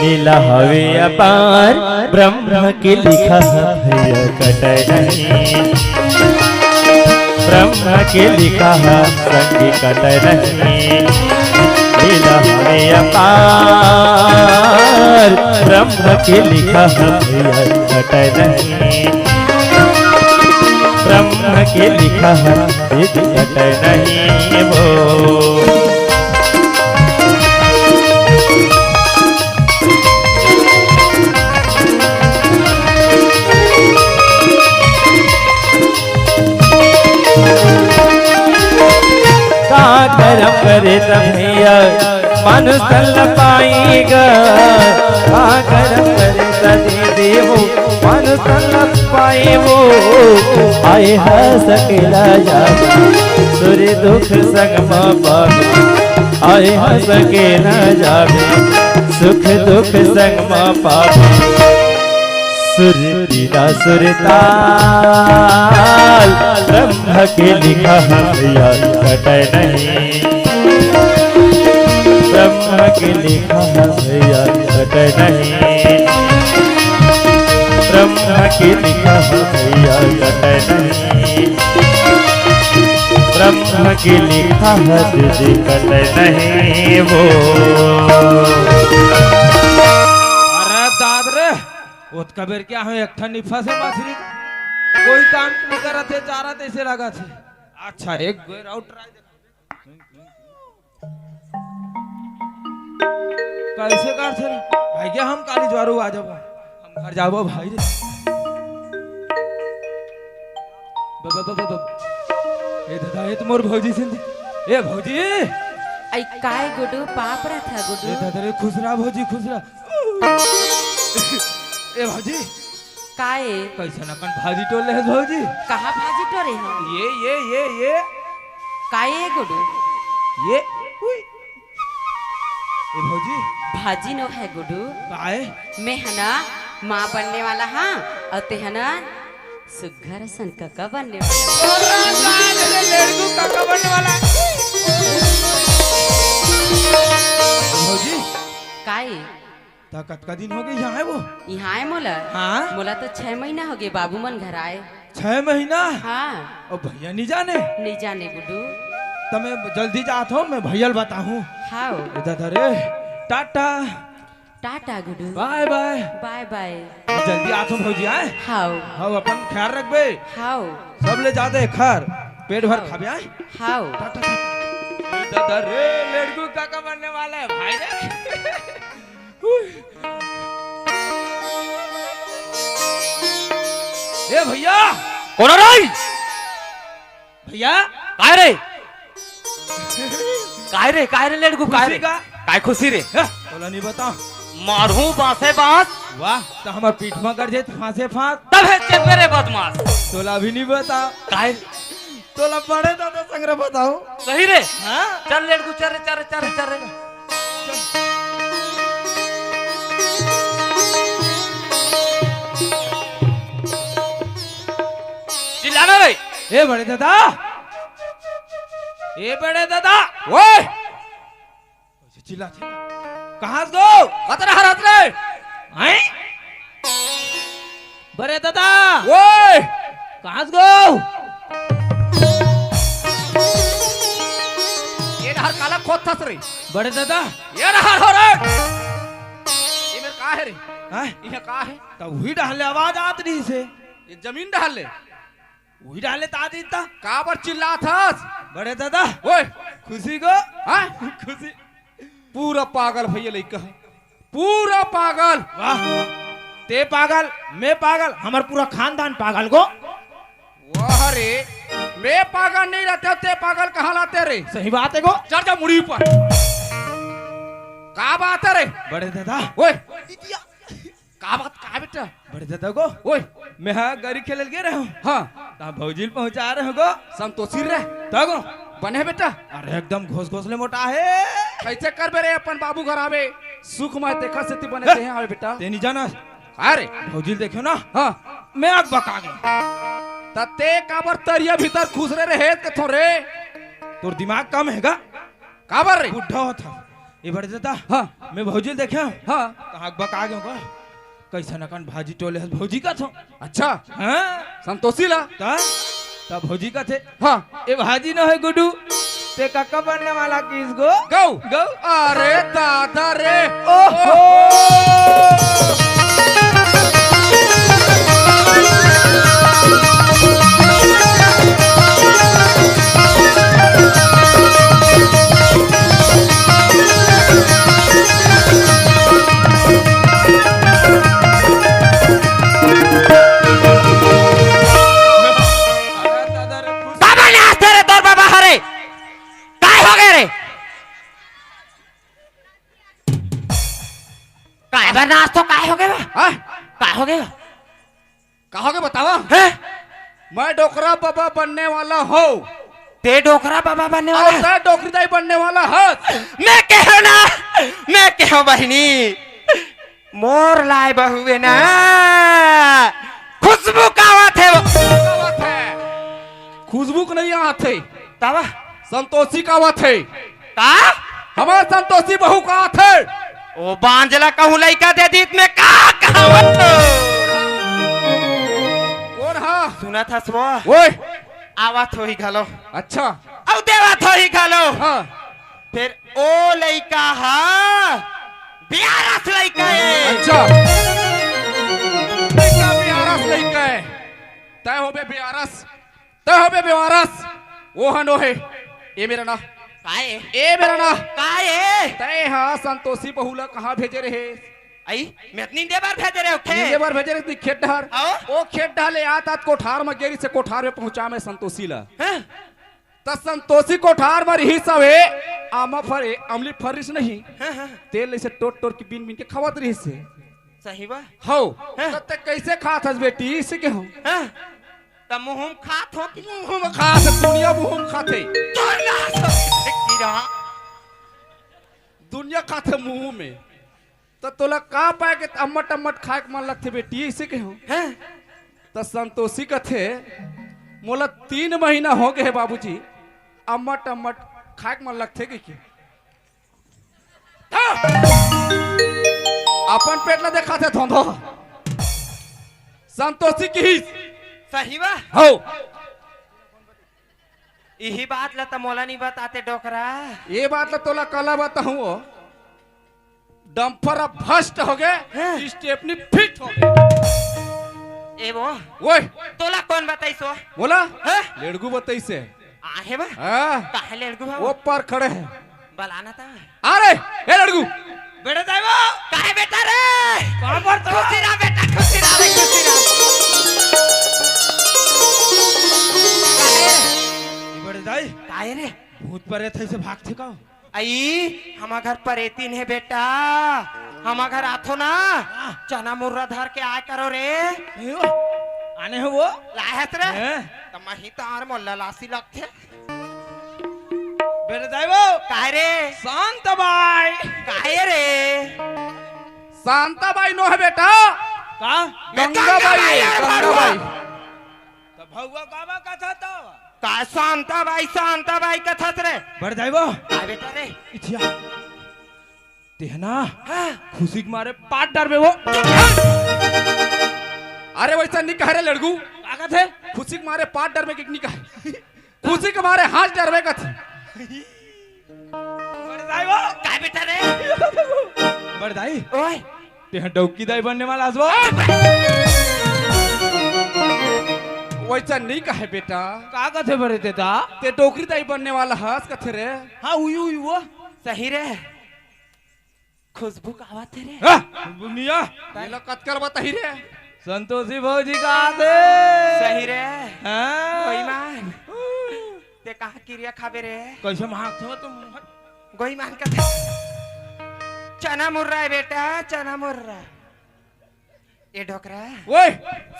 लीला हवे अपार ब्रह्म के लिखा भय कटे नहीं, ब्रह्म के लिखा संग कटे नहीं। लीला हवे अपार ब्रह्म के लिखा भय कटे नहीं, ब्रह्म के लिखा कटे नहीं वो। करम करे भैया मनुष्य न पाएगा, करम करे सदी देवो मनुष्य न पाए वो। आए सकेला जाबे सूर्य दुख संग पावे, आए सकेला जाबे सुख दुख संग पावे। सुरतीला सुरताल ब्रह्म के लिखा भैया कटे नहीं, ब्रह्म के लिखा भैया कटे नहीं, ब्रह्म के लिखा भैया कटे नहीं, ब्रह्म के लिखा दीदी कटे नहीं वो। ओत कबीर क्या है एक ठन निफा से मछली कोई काम नहीं कर थे चारा ऐसे लगा थे। अच्छा एक गोर आउट ट्राई कैसे कर थे भाई क्या हम काली ज्वारू आ जाबो हम घर जाबो भाई रे। ए दादा ये तो मोर भौजी सिंधी ए भौजी आई काय गुडू पाप रे था गुडू। ए दादा रे खुशरा भौजी खुशरा। ए भौजी काय कैसे न कन भाजी टोले है भौजी। कहाँ भाजी टोरे हम ये काय गुडू ये उई ए भौजी भाजी नो है गुडू। काय मैं है ना माँ बनने वाला हाँ और ते है ना सुघर सन काका बनने वाला। लड़कू काका बनने वाला भौजी। काय ताकत का दिन हो गए यहाँ है वो यहाँ है मोला। हाँ मोला तो 6 महीना हो गए बाबू मन घर आए। 6 महीना हाँ और भैया नहीं जाने नहीं जाने गुडू। तो मैं जल्दी जाता हूँ मैं भैया बताऊँ। हाँ इधर रे टाटा टाटा गुडू बाय बाय बाय बाय। जल्दी आता हूँ भौजी आए। हाँ हाँ अपन ख्याल रख बे हाँ सब ले जाते खर पेट भर खाबे आए। हाँ टाटा इधर रे लड़कू काका बनने वाला है भाई रे। ए भैया कौन रे भैया काय रे लड़कू खुशी का काय खुशी रे बोला नहीं बता मारू बासे बास वाह तो हमार पीठ में कर जे फांसे फांस तब है चेपे रे बदमाश। तोला भी नहीं बता काय तोला पढ़े तो संग्रह बताओ सही रे हाँ चल लड़कू चल चल चल चल चिल्लाना रे। ए बड़े दादा ओए चिल्ला कहाँ से गो कतरा हरात रे हैं बड़े दादा ओए कहाँ से गो ये हर काला खोद थस रे बड़े दादा ये हर हो रे ये मेरे का है रे हैं ये का है तो वही डाले आवाज आत रही से ये जमीन डाल ले वही डाले तादी ता का पर चिल्ला थस बड़े दादा ओए खुशी को हां खुशी पूरा पागल भैया लइका पूरा पागल। वाह ते पागल मैं पागल हमार पूरा खानदान पागल को। वाह रे मैं पागल नहीं रहते ते पागल कहाँ लाते रे। सही बात है को चढ़ जा मुड़ी पर का बात है रे बड़े दादा ओए का बात का बेटा बड़े दादा को ओए मैं हाँ गाड़ी खेल गए रहे हूँ हाँ ता भौजील पहुंचा रहे हो गो संतोषी रे तगो बने बेटा अरे एकदम घोस घोसले मोटा है कैसे कर बे रे अपन बाबू घर आवे सुख में देखा से बने ते आवे बेटा तेनी जाना अरे भौजील देखियो ना हाँ मैं आग बका गया तते काबर तरिया भीतर खुश रे हे के थोरे तोर दिमाग कम हैगा काबर रे बुढ़ा होता ये बढ़ जाता हाँ मैं भौजी देखा हाँ कहाँ बका गयो का कैसा नकन भाजी टोले हस भौजी का थो अच्छा हाँ संतोषी ला तब भौजी का थे हाँ ए भाजी न है गुडू ते काका बनने वाला किसको गौ गौ अरे दादा रे ओहो नाच तो काय हो गया हाँ काय हो गया कहोगे बतावा है मैं डोकरा बाबा बनने वाला हूँ ते डोकरा बाबा बनने वाला है? और डोकरीदाई बनने वाला है मैं कहो ना मैं कहो बहनी मोर लाए बहुए ना खुशबू का बात है वो क्या बात है खुशबू को नहीं यहाँ थे तावा संतोषी का बात है का हमारे संतोषी बहू का थे ओ बांजला कहूँ लइका दे दीत में का कौन हाँ सुना था सुबह ओए आवत हो ही घलो अच्छा औ देवत हो ही घलो हाँ फिर ओ लइका हा बियारस लइका है अच्छा लइका बियारस लइका है तय हो बे बियारस वो हनो है ये मेरा ना काए ए मेरा ना काए तय हाँ संतोषी बहुला कहाँ भेजे रहे आई मैं इतनी देर बार भेज रहे हो नीचे बार भेजे रहे खेत ढार आओ। ओ खेत ढाले आत कोठार में गेरी से कोठार में पहुंचा मैं संतोषी ला हैं? त संतोषी कोठार में रही सब है आमा फरे अमली फरिस नहीं हाँ, हाँ, तेल ऐसे टोट टोट के बीन बीन के खवत रही से सही बा हो हैं? तब तक कैसे खात हस बेटी इसे के हो हाँ? तब मुंह खात हो कि मुंह में खात है, दुनिया मुंह में खाते दुनिया खाते मुंह में तो तोला का पाए के अम्मट अम्मट खाए के मन लगते बेटी इसे के हो हैं? तो संतोषी कथे मोला 3 महीना हो गए है बाबूजी अम्मट अम्मट खाए के मन लगते कि अपन पेट ला देखा थे धोंधो संतोषी की ही सही बा हो यही बात ला तो मोला नहीं बताते डोकरा ये बात ला तोला कला बताऊं डंपर अब भस्ट हो गए स्टेपनी फिट हो गए ए वो ओए तोला कौन बताई सो बोला हैं? लेड़गू बताई से आहे बा हाँ काहे लड़कू वो हो पर खड़े हैं बलाना था अरे ए लड़गू बेटा जाइबो काहे बेटा रे कहां पर तो खुशी रहा बेटा खुशी रहा रे खुशी रहा ये बड़े दाई काहे रे भूत परे थे से भाग थे का आई हमार घर पर एतीन है बेटा हमार घर आथो ना चना मुर्रा धर के आए करो रे आने हो वो लाहत रे हैं? तो मही तार मोल्ला लासी लगथे बेटे जाइबो काहे रे शांत बाई काहे रे शांताबाई नो है बेटा का गंगाबाई है, यार गंगाबाई तो भौवा काबा का था तो का शांता बाई कथत रे बड़े जाइबो का बेटा रे इथिया तेहना खुशी के मारे पाट डर में वो अरे वैसा नहीं कह रहे लड़गू काका थे खुशी के मारे पाट डर में कि नहीं कहे खुशी के मारे हाथ डर में कथे बड़े जाइबो का बेटा रे बड़े दाई ओए तेह डौकी दाई बनने वाला हसबो वैसा नहीं कहे बेटा का थे बड़े तेता ते डोकरी दाई बनने वाला हंस कथे रे हां उई वो सही रे खुशबू का आवाज थे रे बुनिया ये लोग कतकर बताही रे संतोषी भौजी का थे सही रे हां कोई मान ते कहा क्रिया खाबे रे कैसे भाग थे तुम गोई मान का था चना मुर्रा है बेटा चना मुर्रा ये ढोकरा ओए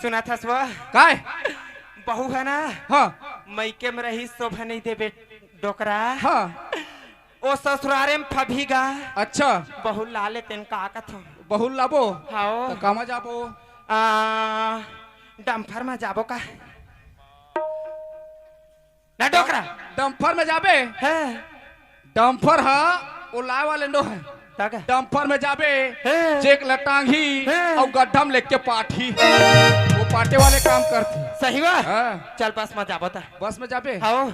सुना था सुबह काय बहू है ना हाँ मैके में रही शोभा नहीं दे डोकरा हाँ ओ ससुरारे में फभीगा अच्छा बहू लाले तेन का आकत हो बहुल लाबो हाओ तो कामा जाबो डम्फर में जाबो का ना डोकरा डंपर में जाबे है डंपर हा वो लाए वाले नो है ताका डंपर में जाबे हाँ। चेक लटांगी हाँ। और गड्ढा में लेके पाठी वो पाटे वाले काम करती सही बात हाँ। चल पास मत जा बता बस में जाबे आओ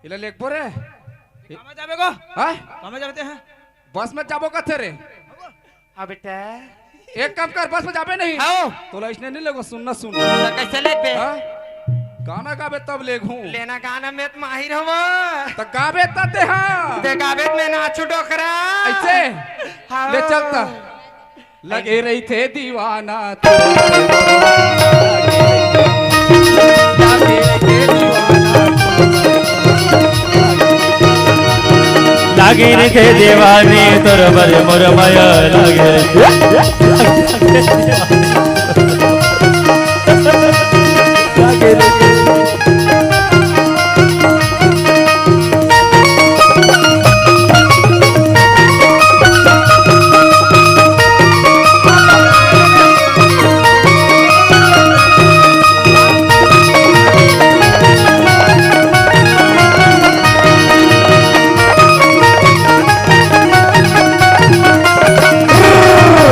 इला लेक बोरे कहाँ जाबे गो हाँ कहाँ जाते हैं बस में जाबो कथे रे हाँ बेटा एक काम कर बस में जाबे नहीं आओ तो इसने नहीं लगो सुनना सुन तो कैसे ले पे हाँ? गाना गाबे तब लेग हूँ लेना गाना में तो माहिर हो तो गाबे तते हाँ देखाबे में नाचू डोकरा ऐसे हाँ। ले चलता लगे रही थे दीवाना लागे रे थे दीवाने तोर बर मोर माया लागे रे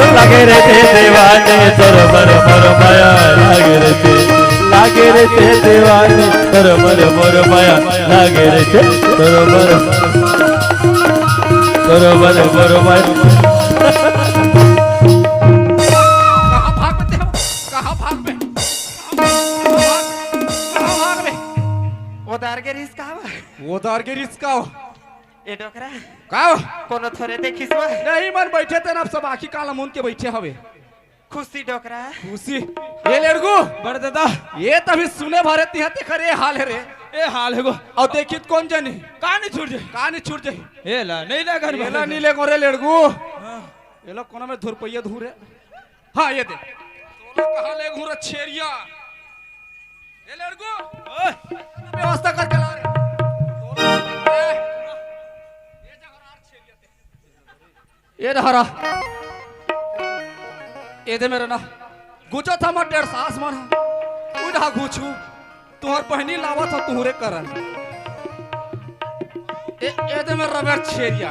लागे रे थे दीवाने तोर बर मोर माया लागे रे थे दीवाने तोर बर मोर माया लागे रे थे तोर बर मोर माया कहाँ भाग में थे कहाँ भाग में कहाँ भाग में वो दार के रिस्क आवा वो दार के रिस्क आओ ए डोकरा काओ कोनो थोड़े देखिस बा नहीं मन बैठे थे ना अब सब आखी काला मुन के बैठे हवे खुशी डोकरा खुशी ये लड़कू बड़ दादा ये तभी सुने भरे तिहते खरे हाल है रे ए हाल है गो और देखित कौन जाने कहाँ नहीं छूट जाए कहानी छूट जाई ए ला नहीं ला घर ये ला नीले गोरे लड़कू ये लोग कोना में धुर पहिया धुरे हाँ ये दे तो कहाँ ले घूरा छेरिया ये लड़कू व्यवस्था करके ला रे ये जगह छेरिया दे ये हरा ये दे मेरा ना गुचो था मत 1.5 सास मन उड़ा गुचू तुहर पहनी लावा था तुहरे करन ए दे मेरा रबर छेरिया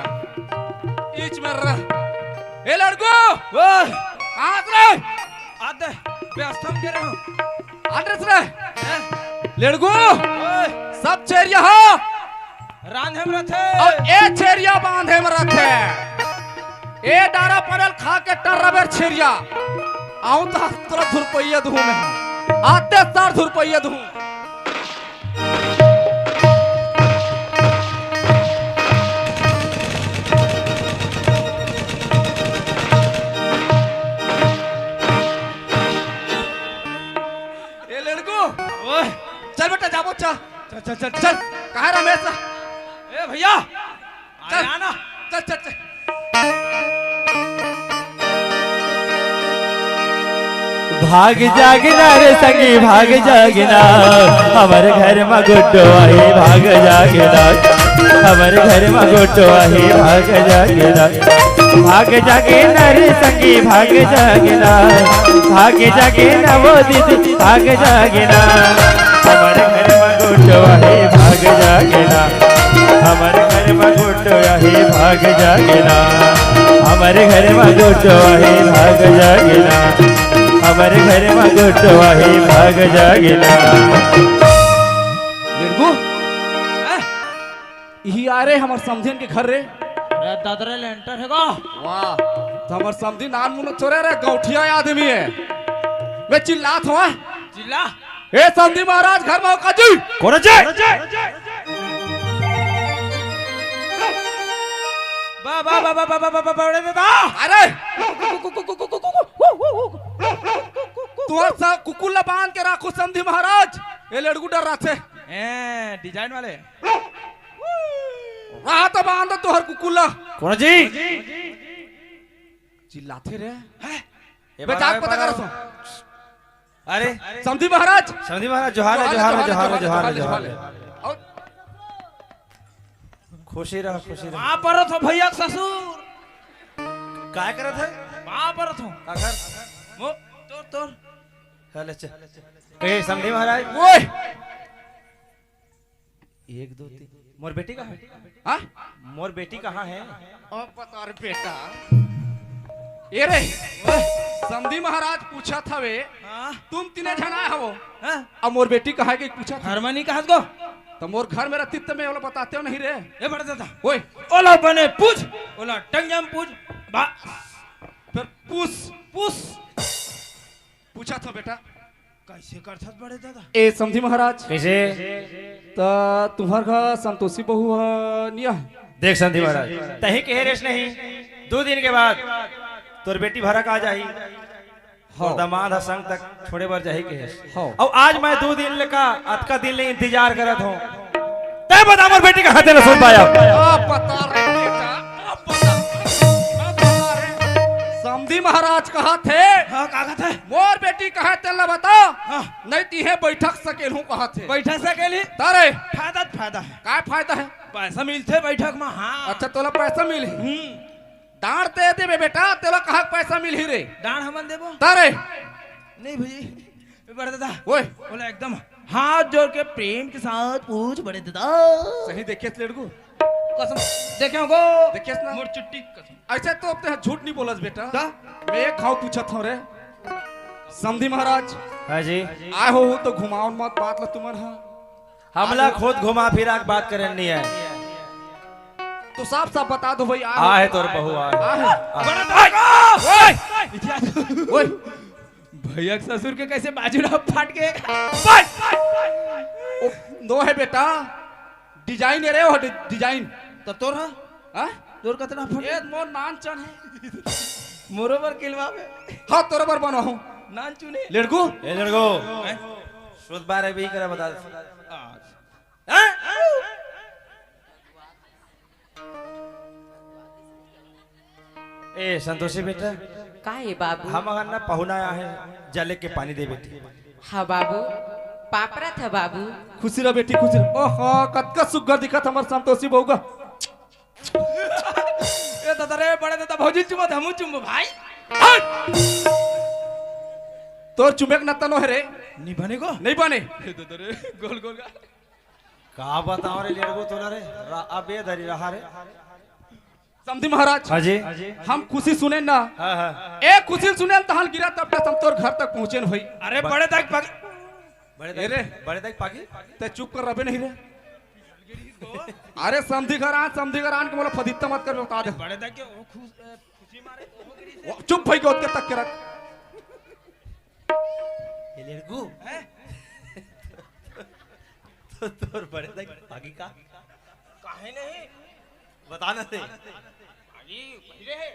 इच में रह ए लड़को ओए कहाँ रे आते व्यवस्था में रहो एड्रेस रे लड़को ओए सब छेरिया हो रांधे में रथे और ए छेरिया बांधे में रखे ए डारा परल खा के टर रबर छेरिया आऊं तो तोरा धुरपैया धू में आते सार धुरपैया धू ए लड़को ओए चल बेटा जाबो चा चल चल चल चल कहाँ रमेश ए भैया चल आना चल चल चल भाग जागना रे संगी भाग जागना हमारे घर में गुड्डो आई भाग जागना हमारे घर में गुड्डो आई भाग जागना भाग जागना रे संगी भाग जागना भाग जागना वो दीदी भाग जागना हमारे घर में गुड्डो आई भाग जागना हमारे घर में गुड्डो आई भाग जागना हमारे घर में गुड्डो आई भाग जागना हमारे घर में गुड्डो आई भाग जागना लड़को यही आ रे हमार समझन के घर रे अरे दादरे लेंटर है गो वाह तो हमार समझी नान मुनो चोरे रे गौठिया आदमी है मैं चिल्लात हुआ जिला ए समझी महाराज घर में काजी कौन बा बा बा बा बा बा बा बड़े दादा अरे तुहर सा कुकुला बांध के राखो समझी महाराज ये लड़कू डर रहा थे ए डिजाइन वाले रहा तो बांध तुहर कुकुला कौन जी चिल्लाते रे ये बेटा पता करो सो अरे समझी महाराज समझी महाराज जोहार है जोहार है जोहार है जोहार है जोहार है और खुशी रहो वहां पर तो भैया ससुर काय करत है वहां पर तो काकर वो तोर तोर चल चल कहे समझी महाराज ओए 1 2 3 मोर बेटी कहाँ है? हाँ मोर बेटी कहाँ है? अब बता रे बेटा ये रे समधी महाराज पूछा था वे हाँ तुम तीने जना हो हाँ अब मोर बेटी कहा कि पूछा था हारमोनी कहाँ गो? तो मोर घर मेरा तित्त में वाला बताते हो नहीं रे ये बड़ा दादा ओए ओला बने पूछ ओला टंगम पूछ बा फिर पूछ पूछ पूछा था बेटा कैसे करथत बड़े दादा? ए समधी महाराज कैसे? तो तुम्हार घर संतोषी बहू निया देख संधि महाराज तही के रेस नहीं 2 दिन के बाद तोर बेटी भरक आ जाही और दामाद ह संग तक छोड़े बार जाही के हाँ। और आज मैं 2 दिन लेका आज का दिन ले इंतजार करत हूँ तय बता मोर बेटी का हाथे न सुन पाया अब बता रे बेटा अब बता रे समधी महाराज कहा थे हाँ का था मोर बेटी कहा तेला बता हाँ नहीं तीहे बैठक सकेल हूँ कहा थे बैठक सकेली तारे फायदा है काय फायदा है पैसा मिलते बैठक में हाँ अच्छा तोला पैसा मिली डांट दे दे बेटा तेरा कहा पैसा मिली रे डांड हमन देबो तारे नहीं भाई बड़े दादा ओए बोला एकदम हाथ जोड़ के प्रेम के साथ पूछ बड़े दादा सही देखे लड़कू कसम देखे गो देखिए ना मोर चुट्टी कसम ऐसे तो अब झूठ नहीं बोलस बेटा का मैं एक खाओ पूछा था रे समधी महाराज हाँ जी आए हो तो घुमाओ मत बात ला तुमन हा हमला खुद घुमा फिरा के बात करन नहीं है तो साफ साफ बता दो भाई आ है तोर बहू आ है बड़ा दादा ओए ओए भैया के ससुर के कैसे बाजूड़ा फाट के ओ, दो है बेटा डिजाइन है रे वो डिजाइन तो तोर हा हाँ तोर कतना फट ये मोर नान चन है मोरोबर किलवा में हाँ तोरे पर बना हूँ नान चुने लड़कू ए लड़को शुद्ध बारे भी करे बता ए संतोषी बेटा का है बाबू? हम अगर ना पहुना आया है जले के पानी दे बेटी हाँ बाबू पापरा था बाबू खुशी रह बेटी खुशी रह ओहो कतका सुग्घर दिखत हमर संतोषी बहू का ए दादा रे बड़े दादा भौजी चुमो हमू चुमो भाई तोर चुमेक नत्ता नो है रे नहीं बनेगो नहीं बने दादा रे गोल गोल का बताओ रे लड़को तोला रे अबे धरी रहा रे समधी महाराज हाँ जी हम खुशी सुने ना हाँ हाँ एक खुशी सुने तहल गिरा तब तक हम तोर घर तक पहुंचे न भाई अरे बड़े तक पग बड़े तक पागी ते चुप कर रबे नहीं रे अरे समधी घर आन के मोला फदित्ता मत कर बता दे बड़े तक के ओ खुशी मारे वो चुप भाई के ओत के तक के रख ये लड़को तो तोर बड़े तक पागी का काहे नहीं बताना थे भाई पहले है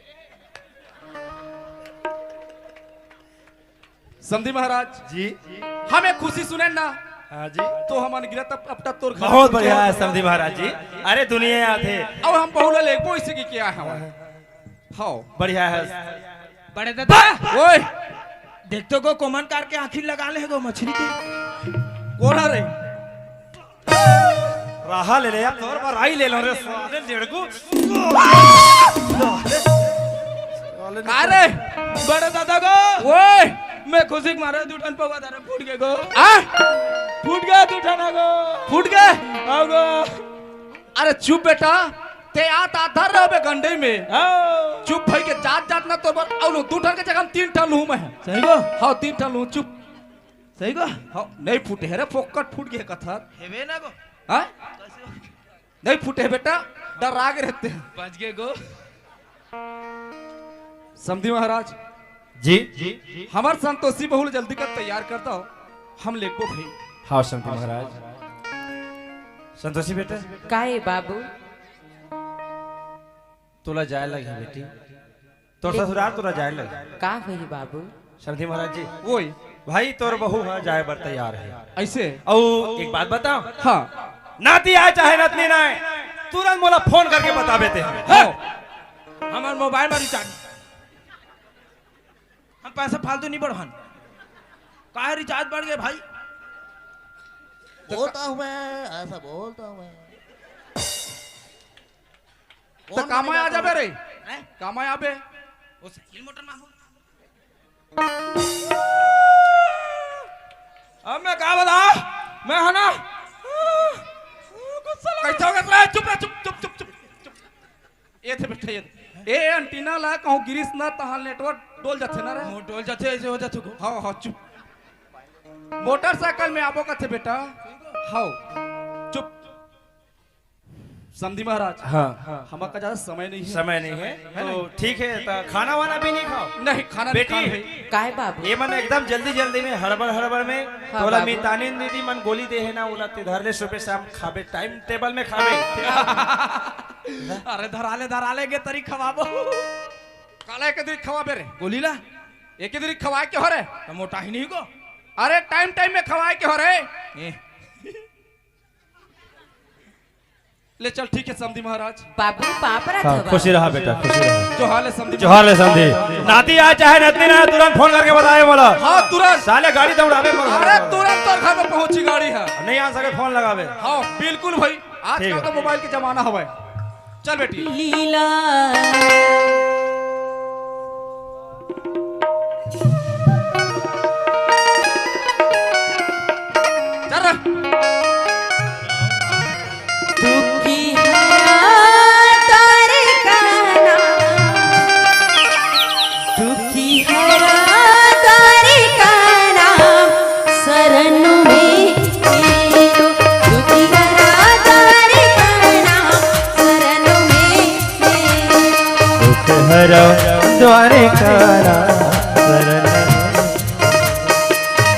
समधी महाराज जी हमें खुशी सुने ना हाँ जी तो हम गिरा तब अब तक तोर घर बहुत बढ़िया है समधी महाराज जी अरे दुनिया यहाँ थे अब हम बहुला लेको इसे की किया है हाँ बढ़िया है बड़े दादा ओए देख तो को कोमन कार के आखिर लगा ले गो मछली के कोना रे राहा ले ले यार तोर पर आई ले लो रे साले लड़को अरे बड़े दादा को ओए मैं खुशी के मारे दूठन पवा दारे फूट गए गो आ फूट गया दूठन गो फूट गए आओ गो अरे चुप बेटा ते आता धर रहे बे गंडे में आओ चुप भाई के जात जात ना तो बर औलो 2 टन के जगह हम 3 टन लूं मैं सही गो हां 3 टन लूं चुप सही गो हां नहीं फूटे है रे फोकट फूट गए कथा हेवे ना गो हां नहीं फूटे बेटा डर आगे रहते हैं बच गए गो समधी महाराज जी हमार संतोषी बहुल जल्दी कर तैयार करता हो हम लेको भाई हाँ समधी महाराज संतोषी बेटा का है बाबू? तोला जाए लगी बेटी तोर ससुराल तोरा जाए लगी का हुई बाबू? समधी महाराज जी ओए भाई तोर बहू है जाए बर तैयार है ऐसे और एक बात बताओ हाँ नाती आए चाहे नतनी ना आए तुरंत मोला फोन करके बता देते हैं हाँ हमार मोबाइल में रिचार्ज हम पैसा फालतू नहीं बढ़ान काहे रिचार्ज बढ़ गए भाई बोलता हूँ मैं ऐसा बोलता हूँ मैं तो काम आ जाबे रे काम आ बे वो साइकिल मोटर में हो अब मैं क्या बता मैं है ना बिना ला कहूं गिरीश ना तहां नेटवर्क डोल जाथे ना रे। डोल जाते ऐसे हो जाते को। हाँ हाँ चुप। मोटरसाइकिल में आबो कथे बेटा। हाँ चुप। समझी महाराज। हाँ हमारा का ज्यादा समय नहीं है। समय नहीं है तो ठीक है तो खाना वाना भी नहीं खाओ नहीं खाना बेटी। नहीं खाना काय बाबू ये मन एकदम जल्दी जल्दी में हड़बड़ में हाँ, तोला बाबू। मितानिन दीदी मन गोली दे है ना उला ते धरले सुबह शाम खाबे टाइम टेबल में खाबे। अरे धराले के तरी खवाबो काला एक दिन खवाबे रे। गोलीला एक दिन खवाए के हो रे। मोटा ही नहीं को। अरे टाइम में खवाए के हो रे। ए, ले चल ठीक है समधी महाराज। बाबू पापरा हाँ, थवा खुशी रहा बेटा खुशी रहा। जो हाल है समधी। जोहार ले समझी नाती आ चाहे नतनी ना तुरंत फोन करके बताए बोला। हाँ तुरंत। साले गाड़ी दौड़ावे अरे तुरंत तो घर में पहुंची गाड़ी है। नहीं आ सके फोन लगावे। हाँ बिल्कुल भाई ठीक आजकल है। तो मोबाइल के जमाना हवा। चल बेटी। लीला चल रे। दुखी है तारे काना दुखी है तारे काना शरण में तेरो दुखी है तारे काना शरण में तेरो दुख हरो द्वारे कारा शरण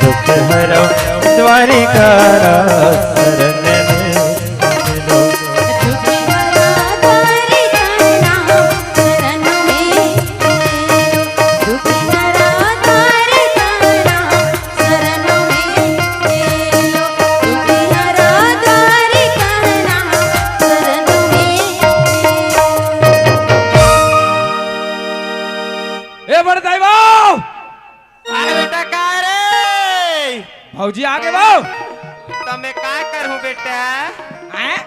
दुख हरो द्वारे कारा शरण मिलो। दुखी है तारे काना शरण में तेरो दुखी है तारे काना शरण में तेरो दुखी है तारे काना शरण में ए बड़दाई बाऊ अरे बेटा का रे भौजी आगे बाऊ। तमे का करूं बेटा। हैं?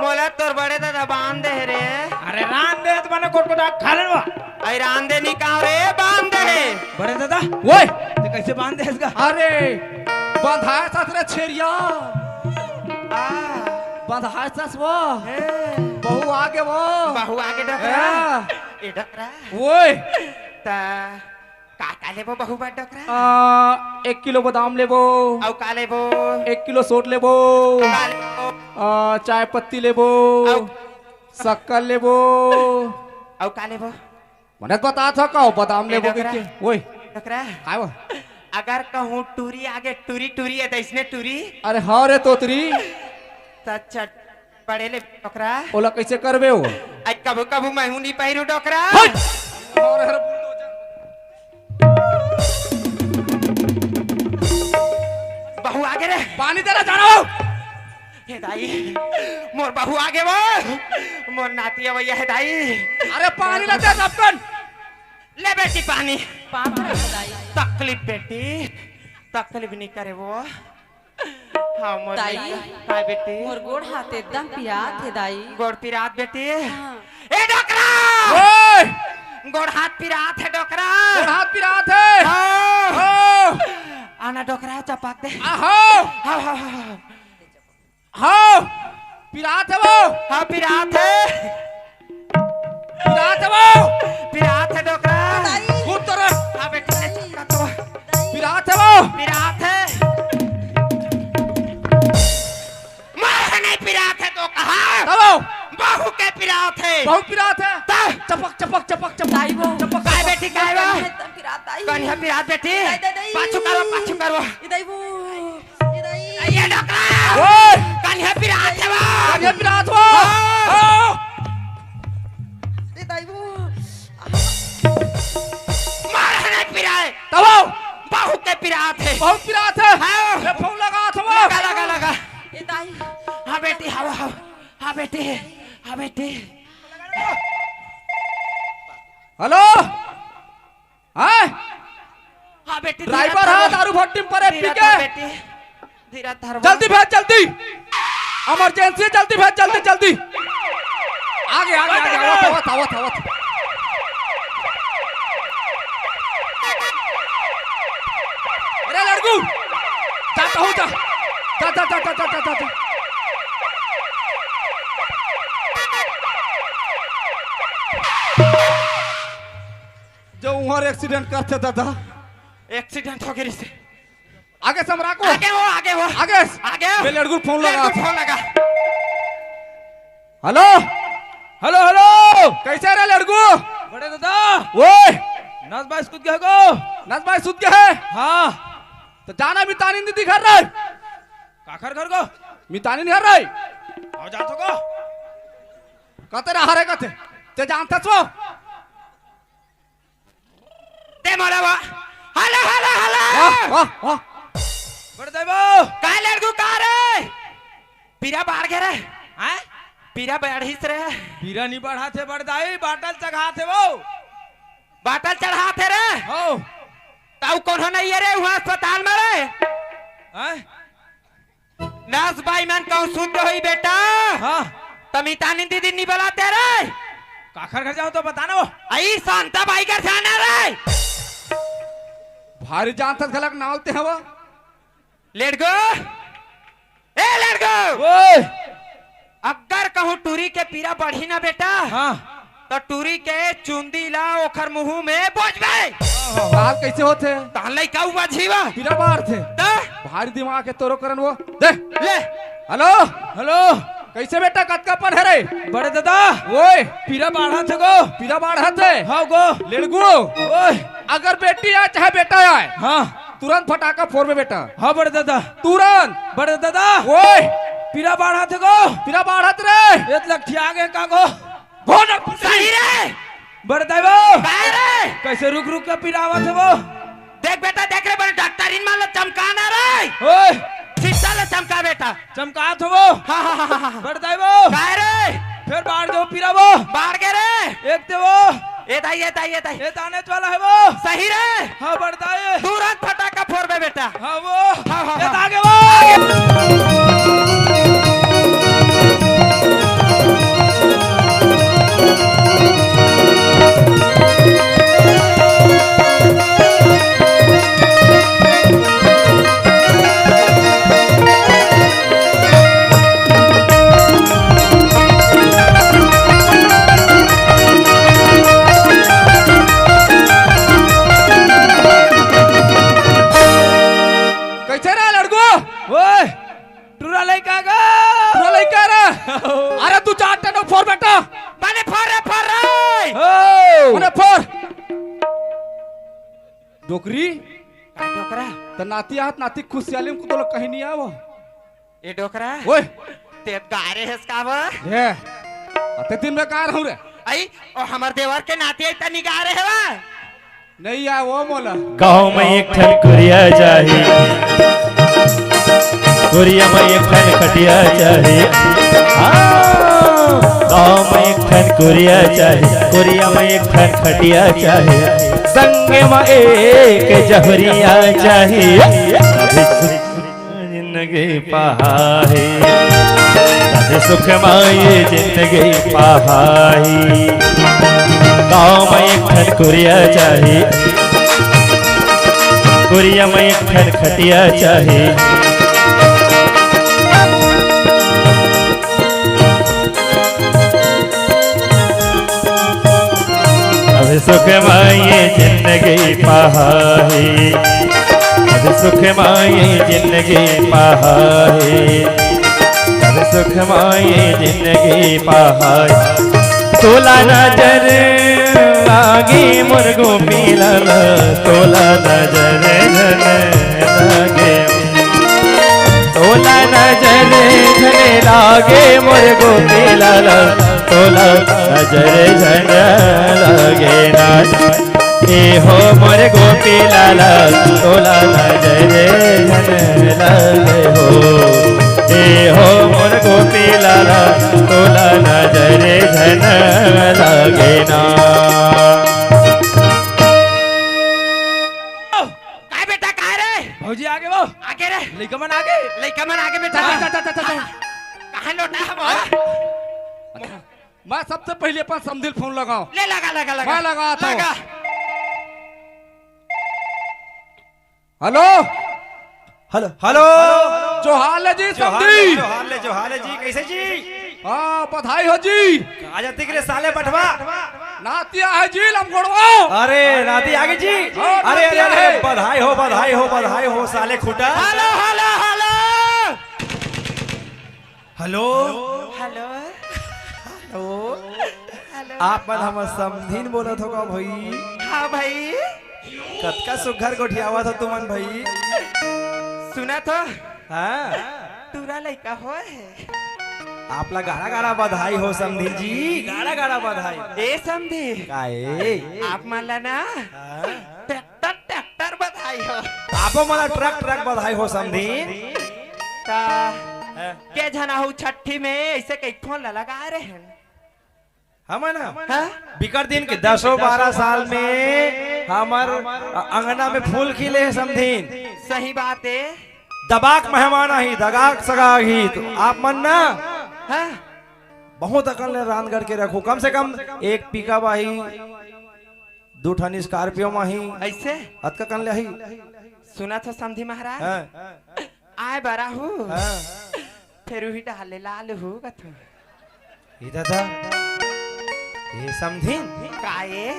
मोला तोर बड़े दादा बांध दे रे। अरे रान दे तो मैंने कोटकोटा खा लेवा। आई रान दे नहीं कहा रे बांध दे। बड़े दादा ओए ते कैसे बांध दे इसका। अरे बंधाए साथ रे छेरिया। आ बंधाए साथ वो हे, बहु आगे वो। बहू आगे डकरा। हाँ। ए डकरा ओए ता का लेबो बहू बा डकरा। 1 किलो बादाम लेबो। औ का लेबो 1 किलो सोट लेबो। का लेबो चाय पत्ती लेबो। औ शक्कर लेबो। औ का लेबो मने बता था का बादाम ए लेबो डकरा। के। ओए डकरा काय वो। अगर कहूँ टूरी आगे टूरी टूरी है तो इसने टूरी अरे हाँ रे तोतरी चट पड़े ले डकरा। ओला कैसे करबे हो। आई कबू कबू मैं हूं नहीं पहिरू डकरा। हट! और हर बुलडोजर। बहू आगे रे। पानी देना जानो। हे दाई मोर बहू आगे वो मोर नाती भैया है दाई। अरे पानी ला दे सबकन। ले बेटी पानी। पापरा दाई तकलीफ बेटी तकलीफ नहीं करे वो। हाँ मोर दाई हाँ बेटी मोर गोड़ हाथ एकदम पिरात है दाई गोड़ पिरात बेटी। हाँ। ए डोकरा ओए गोड़ हाथ पिरात है डोकरा। और हाथ पिरात है। हाँ। हो आना डोकरा चपाक दे। आहो हाँ हाँ हाँ हो पिरात है वो। हाँ पिरात है पिरात है वो। पिरात है डोकरा। कूद तो रे। हाँ बेटी ने चपका तो पिरात है वो। पिरात है। मार नहीं पिरात है तो कहा तब बहू के पिरात है। बहुत पिरात है। ता चपक चपक चपक चपक। दाई वो चपक काय बेटी काय बा एकदम पिरात दाई कन्या पिरात बेटी दाई। पाछू करो ये दाई वो ये दाई ये डोकरा ओए कन्या पिरात है वो। ये पिरात वो। हाँ। ये दाई वो मार नहीं पिराए तब बहू के पिरात है। बहुत पिरात है। हाँ। ये फोन लगा था वो। लगा लगा लगा। ये दाई हाँ बेटी हाँ हाँ हाँ बेटी हाँ बेटी। हेलो हाँ हाँ बेटी ड्राइवर है दारू भट्टी पर है, पी धीरा के। धर बेटी धीरा धर जल्दी भेज जल्दी। इमरजेंसी जल्दी भेज जल्दी जल्दी। आगे आगे आगे आवत आवत आवत। अरे लड़कू जाता हूँ जा जा जा जा जा जा जा। और एक्सीडेंट करते दादा। एक्सीडेंट हो गई से आगे से हमरा को आगे वो आगे वो आगे आगे मैं लड़कू फोन लगा फोन लगा। हेलो हेलो हेलो कैसे रे लड़कू? बड़े दादा ओए नस बाइस कूद गया को नस भाई सुत गया है। हाँ तो जाना मितानी नहीं दिखा रहा काखर घर को मितानी नहीं हर रही आओ जा तो को कहते रहा रे कहते ते जानता छो दे मोला वो हेलो हेलो हेलो वाह वाह बड़े देवो का लड़कू का रे पीरा बाढ़ गए रे हैं पीरा बढ़िस रे पीरा नहीं बढ़ा थे बड़दाई बाटल चढ़ा थे वो बाटल चढ़ा थे रे हो ताऊ कौन नहीं है रे वहाँ अस्पताल में रे हैं नर्स भाई मन कहूँ शुद्ध हुई बेटा हाँ तमितानी दीदी नहीं बुलाते रे काखर घर जाओ तो बताना वो आई शांता भाई घर जाना रे भारी जानता गलत नालते हैं वो लड़को ए लड़को ओए अगर कहूँ टूरी के पीरा बढ़ी ना बेटा हाँ तो टूरी के चुंदी ला ओखर मुंह में बोझ गए बाल कैसे होते तान लई काऊ बझीवा पीरा बाहर थे दा भारी दिमाग के तोरो करन वो दे ले हेलो हेलो कैसे बेटा कतकापन है रे? बड़े दादा ओए पीरा बढ़ा थे को पीरा बाढ़ है हाँ गो लड़कू ओए अगर बेटी आए चाहे बेटा आए हाँ तुरंत फटाका फोड़ में बेटा हाँ बड़े दादा तुरंत। बड़े दादा ओए पीरा बढ़ा थे को पीरा बाढ़ रे एक लग आगे का को सही रे बड़े देवो काय रे कैसे रुक रुक के पीरा आवा थे वो देख बेटा देख रे बड़े डॉक्टरीन मान लो चमकाना रे ओए शीशा ले चमका बेटा चमका थे वो हाँ हाँ हाँ हाँ बड़े देवो काय रे फिर बाढ़ दो पीरा वो बाढ़ गए रे एक थे वो ये दाई ये दाई ये दाई ये ताने वाला है वो सही रे हाँ बढ़ता है तुरंत फटाका फोड़ बे बेटा हाँ वो हाँ, हाँ, ये हाँ। आगे वो कैसे रे लड़कू? ओए टूरा लेके आ गया तू लइका रे? अरे तू चार टन फोड़ बेटा मैंने फोड़ रे ओ अरे फोड़ डोकरी का डोकरा तो नाती हाथ नाती खुशियाली को तो लोग कहीं नहीं आवो ये डोकरा ओए ते गारे है इसका वो ये अते दिन में कहाँ रहूं रे? आई और हमार देवर के नाते इतना निगाह रहे वा नहीं आया वो मोला गाँव में एक ठन कुरिया चाहिए कुरिया में एक ठन खटिया चाहिए गाँव में एक ठन कुरिया चाहिए कुरिया में एक ठन खटिया चाहिए संग में एक जहरिया चाहिए जिंदगी पहाड़ी सुख माये जिंदगी पहाड़ी गाँव में एक ठन कुरिया चाहिए कुरिया में एक ठन खटिया चाहिए अब सुख माये जिंदगी पहाड़ी अब सुख माये जिंदगी पहाड़ी अब सुख माये जिंदगी पहाड़ी तोला नजर लागी मुर्गो पीलल तोला नजर लागे तोला नजर झने लागे मुर्गो पीलल तोला नजर झन लागे नाच ए हो मुर्गो पीलल तोला नजर झन लागे हो ए हो मुर्गो पीलल तोला नजर झन लागे ना काय बेटा काय रे भौजी आगे वो आगे रे लइका मन आगे लइका मन आगे बेटा चल कहाँ लौटा हम मैं सबसे पहले अपन समदिल फोन लगाओ ले लगा लगा लगा मैं लगाता हूँ। लगा हेलो हेलो हेलो जो हाल है जी समदी जो हाल है जी कैसे जी हाँ बधाई हो जी आ जाते के लिए साले बटवा नातिया है जी लमगोड़वा। अरे नाती आगे जी। अरे अरे अरे बधाई हो बधाई हो बधाई हो साले खुटा। Hello hello hello hello hello hello आप मन हम समझीन बोलत हो का भाई? हाँ भाई कतका सुघर गोठियावा था तुमन भाई? सुना तो हाँ तुरा लड़का हो है। आपला गाड़ा गाड़ा बधाई हो समधी जी, गाड़ा गाड़ा बधाई। ए समझी काहे आप मान ला ना ट्रैक्टर ट्रैक्टर बधाई हो। आपो मला ट्रक ट्रक बधाई हो समधी। ता के जना हो छठी में ऐसे कई फोन लगा रहे हैं हम ना हाँ? बिकर दिन के 10-12 साल में हमार अंगना में फूल खिले हैं समधीन। सही बात है। दबाक मेहमान ही दगाक सगा ही तो आप मन ना हाँ? बहुत अकल ने रान करके रखो। कम से कम एक पिकअप आही 2 ठन स्कॉर्पियो माही ऐसे अतका कन ले ही। सुना तो समझी महाराज हाँ, आए बरा हूँ हाँ। फिर वही डाले लाल हूँ कथू इधर था ये समझीन काए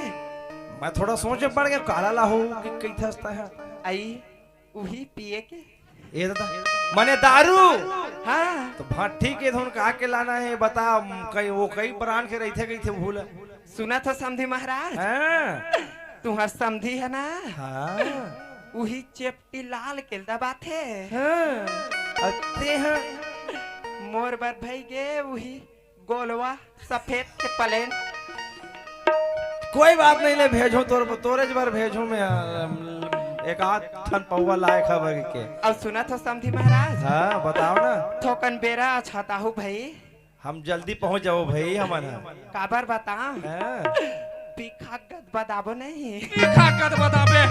मैं थोड़ा सोच में पड़ गया काला ला हो कि कई थसता है आई वही पिए के ये था मने दारू हाँ तो भट्टी के धुन कहा के लाना है बता। कई वो कई प्राण के रही थे कई थे भूल। सुना तो समझी महाराज हाँ तुम्हार समझी है ना हाँ वही चेपटी लाल के दबात है हाँ अते हैं मोर बर भाई गे वही गोलवा सफेद के प्लेन। कोई बात नहीं ले भेजो तोरे बार भेजो मैं एक आध ठन पौवा लायक है के। अब सुना तो समझी महाराज हाँ बताओ ना थोकन बेरा छाता हूँ भाई हम जल्दी पहुंच जाओ भाई हमारा। काबर बता हाँ। पीखा गद बताबो नहीं खा कर बताबे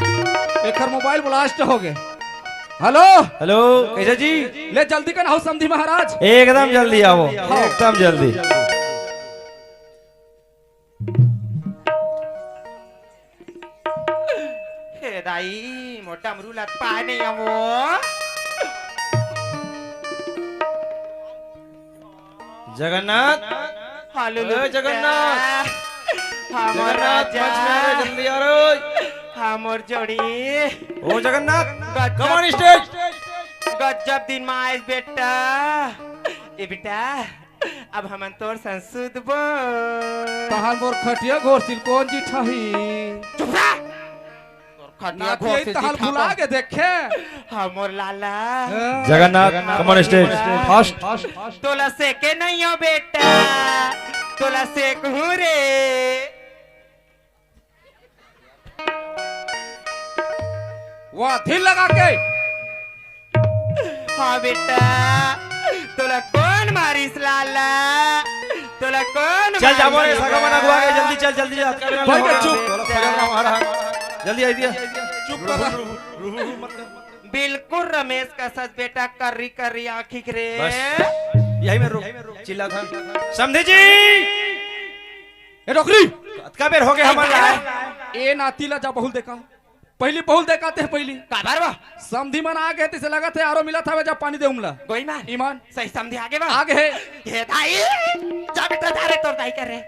एकर मोबाइल ब्लास्ट हो गए। हेलो हेलो कैसे जी? ले जल्दी कर आओ समधी महाराज। एकदम जल्दी आओ एकदम जल्दी। हे दाई मोटा मरू लत पाए नहीं आवो जगन्नाथ हालेलुया ओए जगन्नाथ हमर जगन्नाथ राजा मंच में आ रे, जल्दी आ रे। हमर जोड़ी ओ जगन्नाथ गजब कम ऑन स्टेज। गजब दिन में आए बेटा। ए बेटा अब हमन तोर संसुद बो तहान मोर खटिया घोर सिल कौन जी छही चुप रह तोर खटिया घोर नातिया से तहान भुला के देखे। हमर Lala Jagannath come on stage fast. तोला से के नहीं हो बेटा तोला से कहूं रे वाह दिल लगा के। हाँ बेटा तोला कौन मारिस लाला तोला कौन चल जाबो रे मारिस सगा मना गुआ के जल्दी चल जल्दी जा। भाई के चुप। तोला खोजा रहा हमारा जल्दी आई दिया चुप कर। बिल्कुल रमेश का सच बेटा कर्री कर्री आँखी रे बस यही में रुक चिल्ला था समझे जी। ए डोकरी कतका बेर हो गए हमारा ए नाती ला जा बहुल देखा पहली बहुल देखाते हैं पहली काबर बा समधी मन आ गए तिसे लगा थे आरो मिला था जब पानी दे उमला कोई मार ईमान सही समझे आगे बा आगे है। ये दाई जा बेटा जा रे तोर दाई कर रे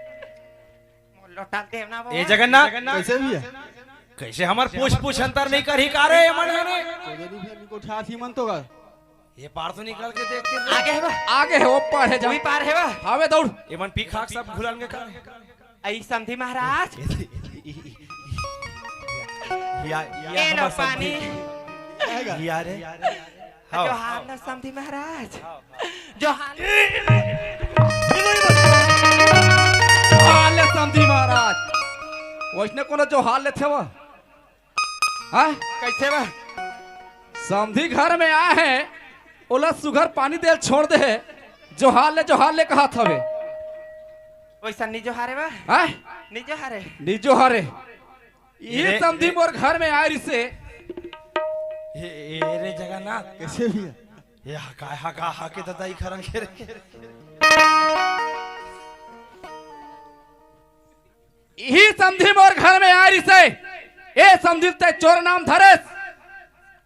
लोटा देव ना वो ए जगन्नाथ कैसे भी है कैसे हमार पूछ अंतर नहीं कर ही का रे मन ने को ठासी मन तो का ये पार तो निकल के देखते आगे है बा आगे है ऊपर है जा वही पार है बा हावे दौड़। ये मन पी खाक सब घुलन के का आई समझी महाराज ये लो पानी यार जो हाल ना समझी महाराज जो हाल हाल ले समधी महाराज वैसने कोनो जो हाल लेते वो हाँ कैसे बा समधी घर में आए हैं ओला सुगर पानी देल छोड़ दे जो हाल ले कहा था वे वैसा निजो हारे बा हाँ निजो हारे निजो हारे ये समधी मोर घर में आए रिसे ये रे जगन्नाथ कैसे भी है ये हा के ददाई खरन के रे यही समधी मोर घर में आए रिसे ए समधी ते चोर नाम धरेस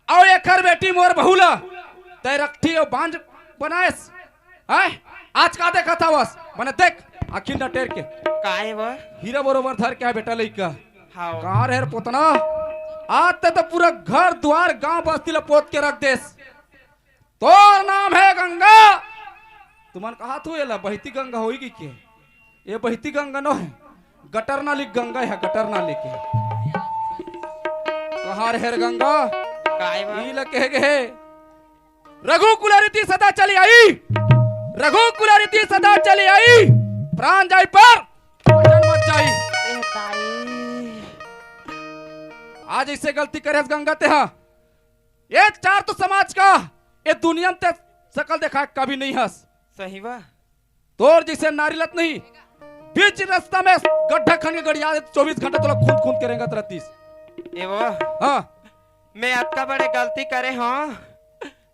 और एकर बेटी मोर बहुला ते रखती और बांझ बनाएस हाँ आज का देखा था बस मने देख आखिर न टेर के काय व हीरा बरोबर धर के बेटा लइका हाओ कहाँ रहे रे पोतना आज तक तो पूरा घर द्वार गांव बस्ती ला पोत के रख देस तो नाम है गंगा तुमन कहा तू एला बहती गंगा होई की के ये बहती गंगा नो है गटर नाली गंगा है गटर नाली के कहाँ रहे रे गंगा काय व ई लगे गे रघु कुलारीति सदा चली आई रघु कुलारीति सदा चली आई प्राण जाई पर वचन मत जाई ए ताई आज ऐसे गलती करे गंगा ते हाँ ये चार तो समाज का ये दुनिया में ते शकल देखा कभी नहीं हंस सही व तोर जैसे नारीलत नहीं बीच रास्ता में गड्ढा खन के गड़िया 24 घंटे तो खून खून करेंगे तरतीस ए वो हाँ मैं अतका बड़े गलती करे हाँ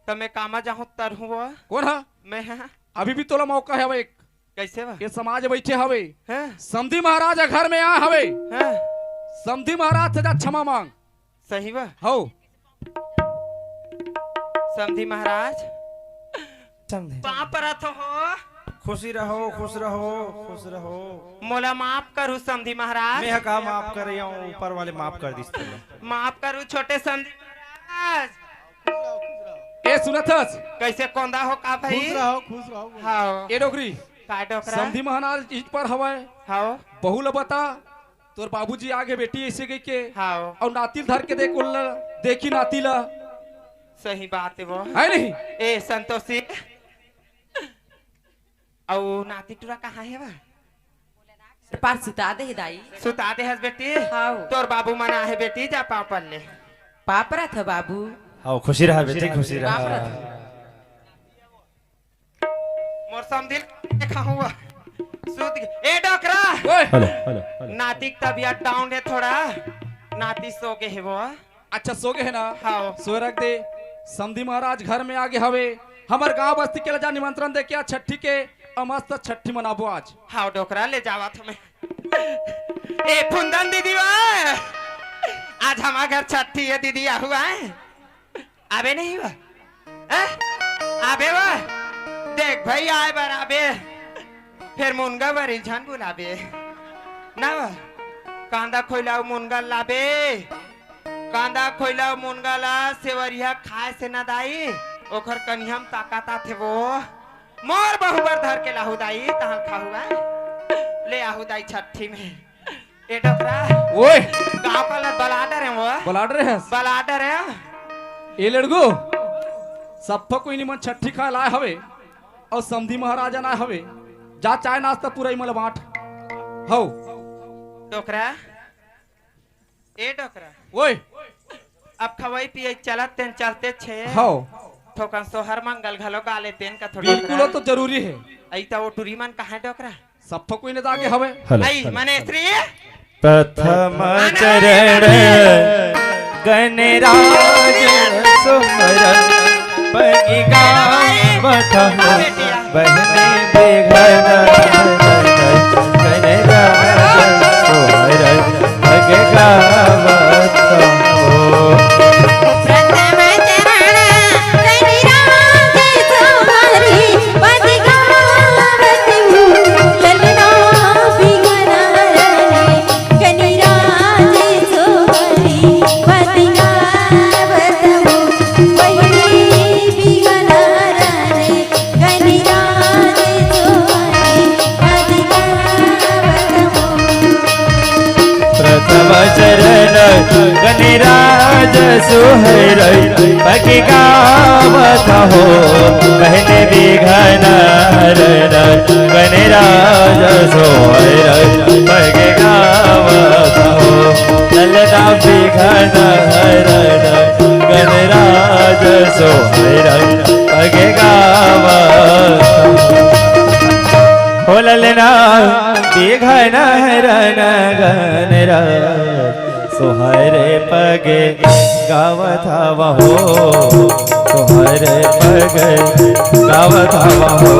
तो मैं कामा जाऊं तर हूँ वो कौन है मैं हाँ अभी भी तोला मौका है एक कैसे व ये समाज बैठे हवे हाँ समधी महाराज घर में आ हवे हाँ समधी महाराज से जा क्षमा मांग सही व हो समधी महाराज समझे कहाँ पर आते हो खुशी रहो खुश रहो खुश रहो। मोला माफ करू समधी महाराज मैं का माफ कर रहा हूँ ऊपर वाले माफ कर दी माफ करू छोटे समधी महाराज ए सुनथस कैसे कोंदा हो का भाई खुश रहो हाँ ए डोगरी का डोकरा समधी महाराज इस पर हवे हाँ बहुल बता तोर बाबूजी आगे बेटी ऐसे गई के हाँ और नातिल धर के देख उल्ला देखी नातीला सही बात है वो है नहीं ए संतोषी औ नाती टुरा कहाँ है वह पार सुता दे दाई सुता दे हस बेटी हाउ तोर बाबू मना है बेटी जा पापन ने पापरा था बाबू हाँ खुशी रहा बेटे खुशी रहा पापरा था मोर समधिल देखा हुआ सुत ए डोकरा ओए हेलो हेलो हेलो नाती की तबीयत डाउन है थोड़ा नाती सो के है वो अच्छा सो गए है ना हाँ सो रख दे समधी महाराज घर में आगे हवे हमार गांव बस्ती के जा निमंत्रण दे के आज छठी के और मस्त छठी मनाबो आज हाँ डोकरा ले जावा तुम्हें ए फुंदन दीदी वा आज हमारे घर छठी है दीदी हुआ है आबे नहीं हुआ आबे वा देख भाई आए बार आबे फिर मुनगा बारी झन बुलाबे ना वा कांदा खोइलाओ मुनगा लाबे कांदा खोइलाओ मुनगा ला सेवरिया खाए से ना दाई ओखर कनियम ताकाता थे वो मोर बहुबर धर के लाहू दाई कहाँ खा हुआ ले आहू दाई छठी में ए डोकरा ओए गाँव का लड़ बलाडर है वो बलाडर है बलाडर है ए लड़गो सब कोई निमन छठी खा लाए हवे और समधी महाराजा ना हवे जा चाय नाश्ता पूरा ही मला बांट हो डोकरा ए डोकरा ओए अब खवाई पिए चलत तेन चलते छे हो ठोकन सोहर मंगल घलो गाले तेन का थोड़ा बिल्कुल वो तो जरूरी है आई तो वो टूरी मन कहाँ डोकरा सब कोई ने जाके हवे हेलो आई मने श्री प्रथम चरण गणराज सुमरन पगी गावत हो बहने बेघर गणराज सुमरन पगी गावत हो प्रथम चरण गणराज तुम्हारी पद गावत हूँ ललना बिगना रहे गणराज तुम्हारी पद गावत हूँ बहिनी बिगना रहे गणराज तुम्हारी पद गावत हूँ प्रथम चरण गणराज सुहर पगी गावत हो बहने बिघन गणराज सुहर पगी गावत हो ललना बिघन गणराज सुहर पगी गावत हो ललना बिघन गणराज सुहरे पगे गावत हो सुहरे पगे गावत हो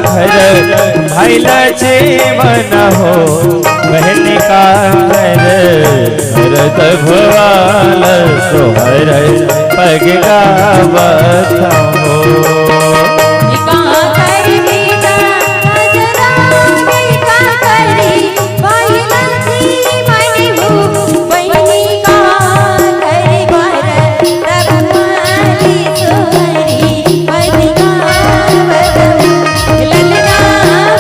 घर भैलचे मन हो बहनी का घर भरत भवाल सोहर पग गावत हो का कर बेटा नजरा बेटा करी बाहिलची मनी हो बहिणी का कर भरत रघुमाली सोहरी पग गावत ललना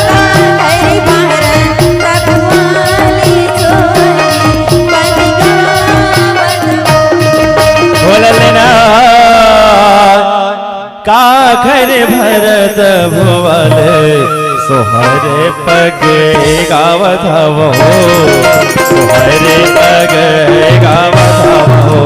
का कर भरत रघुमाली सोहरी पग गावत बोलना का घर भरत भुवन सोहरे पग गावत हो सोहरे पग गावत हो